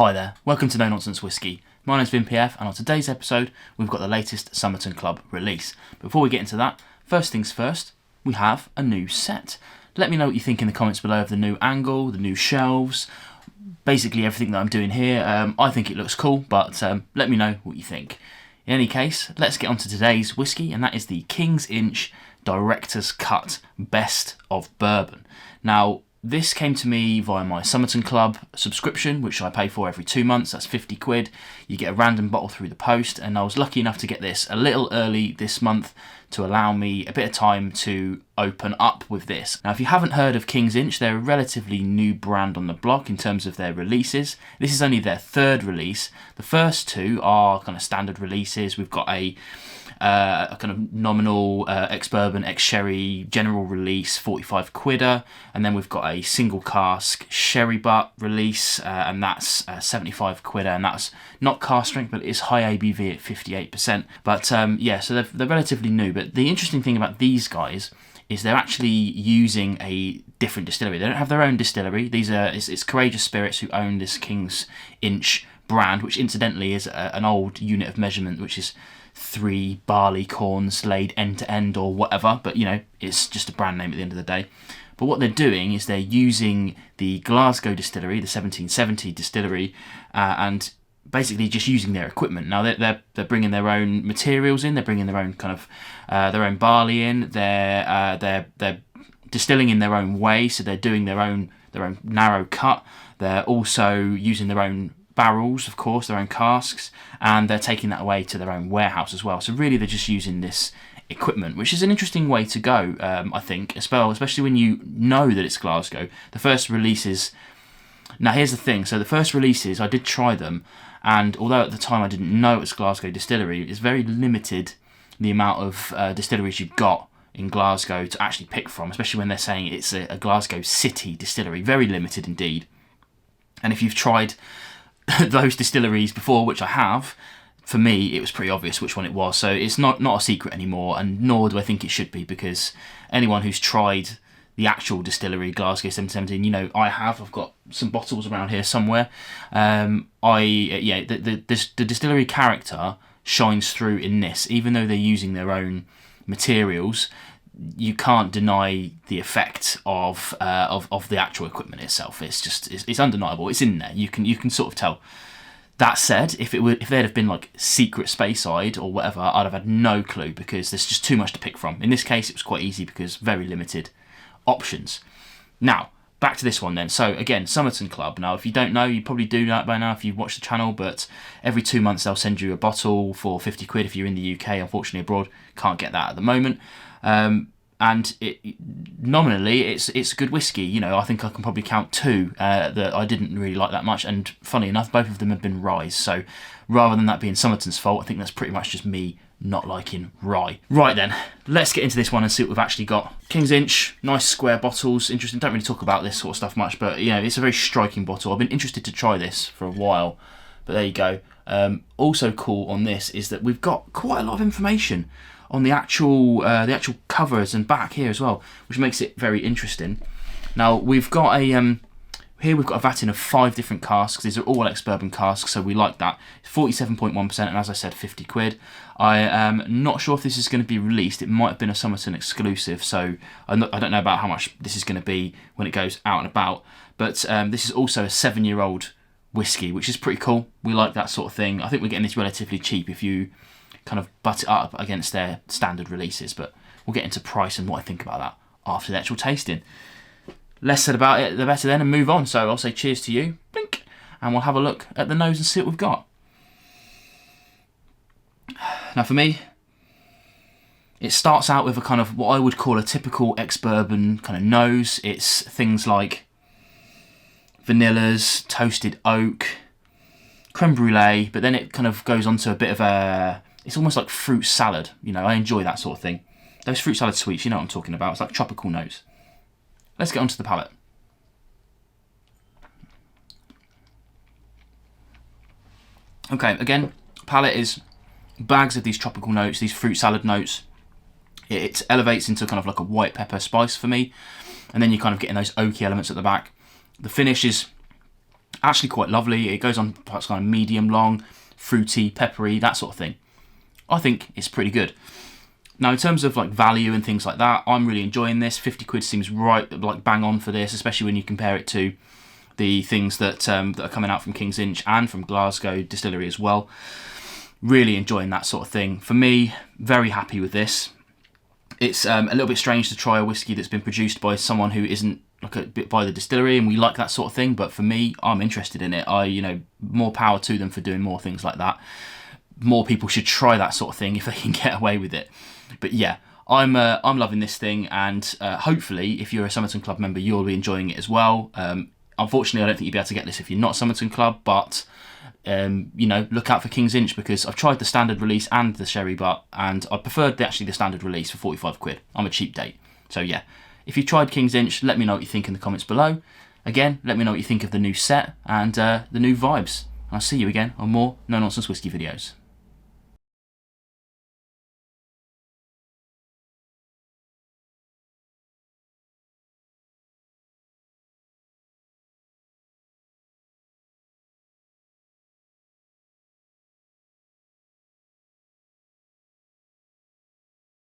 Hi there, welcome to No Nonsense Whiskey. My name's VinPF, and on today's episode we've got the latest Summerton Club release. Before we get into that, first things first, we have a new set. Let me know what you think in the comments below of the new angle, the new shelves, basically everything that I'm doing here. I think it looks cool, but let me know what you think. In any case, let's get on to today's whiskey, and that is the King's Inch Director's Cut Best of Bourbon. Now, this came to me via my Summerton Club subscription, which I pay for every 2 months. That's 50 quid. You get a random bottle through the post, and I was lucky enough to get this a little early this month to allow me a bit of time to open up with this. Now, if you haven't heard of King's Inch, they're a relatively new brand on the block in terms of their releases. This is only their third release. The first two are kind of standard releases. We've got a kind of nominal ex-bourbon, ex-sherry general release 45 quidder, and then we've got a single cask sherry butt release, and that's 75 quidder, and that's not cask strength, but it is high ABV at 58%. But yeah, so they're relatively new. But the interesting thing about these guys is they're actually using a different distillery. They don't have their own distillery. It's Courageous Spirits who own this King's Inch brand, which incidentally is an old unit of measurement, which is 3 barley corns laid end to end or whatever, but you know, it's just a brand name at the end of the day. But what they're doing is they're using the Glasgow distillery, the 1770 distillery, and basically just using their equipment. Now they're bringing their own materials in, they're bringing their own kind of their own barley in, they're distilling in their own way, so they're doing their own narrow cut. They're also using their own barrels, of course, their own casks, and they're taking that away to their own warehouse as well. So really they're just using this equipment, which is an interesting way to go, I think, especially when you know that it's Glasgow. The first releases, now here's the thing, so the first releases, I did try them, and although at the time I didn't know it was Glasgow distillery, it's very limited the amount of distilleries you've got in Glasgow to actually pick from, especially when they're saying it's a Glasgow city distillery. Very limited indeed. And if you've tried those distilleries before, which I have, for me it was pretty obvious which one it was, so it's not a secret anymore, and nor do I think it should be, because anyone who's tried the actual distillery, Glasgow 1717, you know, I've got some bottles around here somewhere. The distillery character shines through in this, even though they're using their own materials. You can't deny the effect of the actual equipment itself. It's undeniable. It's in there. You can sort of tell. That said, if they'd have been like Secret Speyside or whatever, I'd have had no clue, because there's just too much to pick from. In this case, it was quite easy because very limited options. Now, back to this one then. So again, Summerton Club. Now, if you don't know, you probably do that by now if you've watched the channel, but every 2 months they'll send you a bottle for 50 quid if you're in the UK. Unfortunately, abroad, can't get that at the moment. And nominally, it's good whiskey. You know, I think I can probably count 2 that I didn't really like that much, and funny enough, both of them have been ryes. So rather than that being Summerton's fault, I think that's pretty much just me not liking rye. Right then, let's get into this one and see what we've actually got. King's Inch, nice square bottles. Interesting. Don't really talk about this sort of stuff much, but you know, it's a very striking bottle. I've been interested to try this for a while, but there you go. Also cool on this is that we've got quite a lot of information on the actual covers and back here as well, which makes it very interesting. Now we've got here we've got a vatting of 5 different casks. These are all ex-bourbon casks, so we like that. 47.1%, and as I said, 50 quid. I am not sure if this is going to be released. It might have been a Summerton exclusive, so I don't know about how much this is going to be when it goes out and about. But this is also a 7-year-old whiskey, which is pretty cool. We like that sort of thing. I think we're getting this relatively cheap if you kind of butt it up against their standard releases, but we'll get into price and what I think about that after the actual tasting. Less said about it, the better then, and move on. So I'll say cheers to you, blink, and we'll have a look at the nose and see what we've got. Now for me, it starts out with a kind of what I would call a typical ex-bourbon kind of nose. It's things like vanillas, toasted oak, creme brulee, but then it kind of goes on to a bit of a, it's almost like fruit salad. You know, I enjoy that sort of thing. Those fruit salad sweets, you know what I'm talking about. It's like tropical notes. Let's get onto the palate. Okay, again, palate is bags of these tropical notes, these fruit salad notes. It elevates into kind of like a white pepper spice for me, and then you're kind of getting those oaky elements at the back. The finish is Actually quite lovely. It goes on perhaps kind of medium long, fruity, peppery, that sort of thing. I think it's pretty good. Now, in terms of like value and things like that, I'm really enjoying this. 50 quid seems right, like bang on for this, especially when you compare it to the things that that are coming out from King's Inch and from Glasgow Distillery as well. Really enjoying that sort of thing. For me, very happy with this. It's a little bit strange to try a whiskey that's been produced by someone who isn't like a bit by the distillery, and we like that sort of thing. But for me, I'm interested in it. More power to them for doing more things like that. More people should try that sort of thing if they can get away with it. But yeah, I'm loving this thing, and hopefully, if you're a Summerton Club member, you'll be enjoying it as well. Unfortunately, I don't think you'll be able to get this if you're not Summerton Club, but look out for King's Inch, because I've tried the standard release and the sherry butt, and I preferred the standard release for 45 quid. I'm a cheap date. So yeah, if you've tried King's Inch, let me know what you think in the comments below. Again, let me know what you think of the new set and the new vibes. I'll see you again on more No Nonsense Whiskey videos.